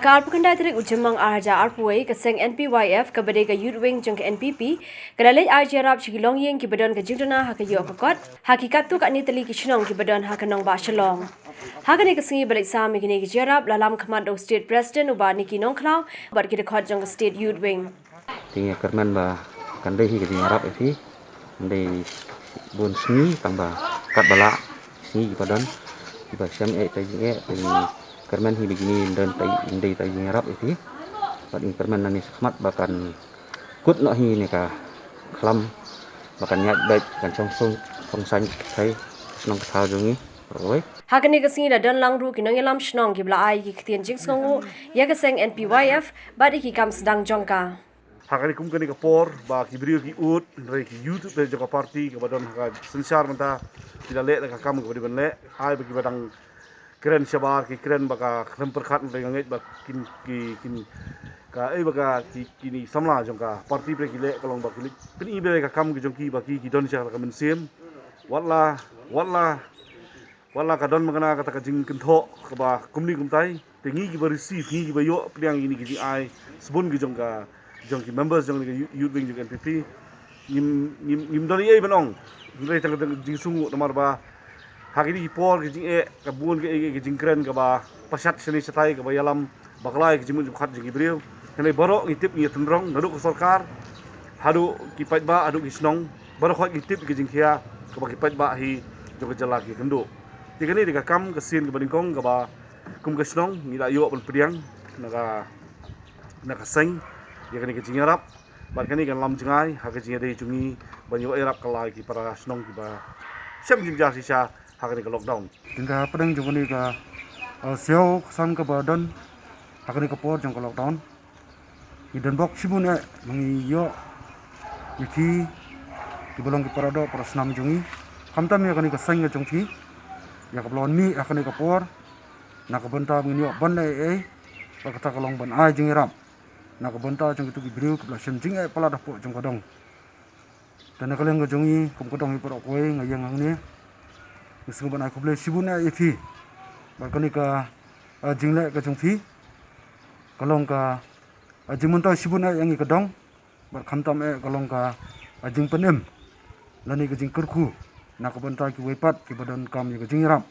Kar pukandai tarik ujemang arja arpuai keseng Npyf kabade ka youth wing jeng NPP kadalej Jingiarap chigi Longiing Kiba Duna ka Duna hakayo kakot hakikat tu kat ni teli kishnong Kiba Duna hakanong ba shalong hakane kesengi balik sami kini Jingiarap lalam commando state president uba niki nongklau bar kita khot jeng state youth wing tinggal kerman ba kandai hi Jingiarap eti ndai bun sni tambah kat bala sni Kiba Duna Kiba syam tai kerman hi begini dan indai tai Jingiarap iti bat in kerman nani sekhmat bakan kut no hi ni ka klam bakan nyat baik kan song san kai senong ka jungi roi hakane kesengi da dan lang ru kinong yalam shnong kibla ai ki ktien jing sngongu ya keseng Npyf bat iki kam sedang jongka hakani kum kani kapor ba kibrio ki ut rei ki youtube de joka party ke badon ha sensar menta tidak le ka kam ke badon le ai bagi badang keren syabar ki keren baka lempar khat ngai ba kin ka baka kini samla jongka party bre ki le kalong ba ki pin i bre ka kam ki jongki ba ki don sya ka men sim wala ka don mangana kata ka jing kentho ka ba kumni kumtai tengi ki ba receive ki ba yo priang ini ki ai sebun ki jongka jongki members jong ni youth wing jong NPP nim doni ai banong ngai tang jing sungu nomor ba hakini por ke jing ka bun ke jing kren ka ba pasat seni setai ka ba yalam baklai ke jimun khat jing ibreu henai borok ngitip ngi tendrong naduk ke sarkar hadu ki pait ba adu ki snong borok khot ngitip ke jing khia ka ba ki pait ba hi jong jala ki kendo tikani dika kam ke sin ke badingkong ka ba kum ke snong ngi da yo bel priang naka seng ya kani ke Jingiarap bar kani kan lam jengai ha ke jingai dei jungi banyo erap kalai ki para snong ki ba sem jim ja sisa hakani ke lockdown tinggal pedang jong ni ka seo sam ka badan hakani ka por jong ka lockdown idan bok sibun mangi yo iki ki bolong ki parado para snam jungi kamtam ya kani ka sang jong thi ya ka blon mi hakani ka por nak benta ngini yo ban pa kata kalong ban ai Jingiarap nak benta jong tu ki brio ka sem jing pala dapo jong kadong dan kaleng ka jongi kum kadong hi para koi ngayang ang ni Iseng ban aku boleh sibuna ifi, bakani ka jingle ka jungfi, kalong ka jimunta sibuna yang ikadong, bar khamtam kalong ka jing penem, lani ka jing kerku, nak banta ki wepat ki badan kam ka Jingiarap.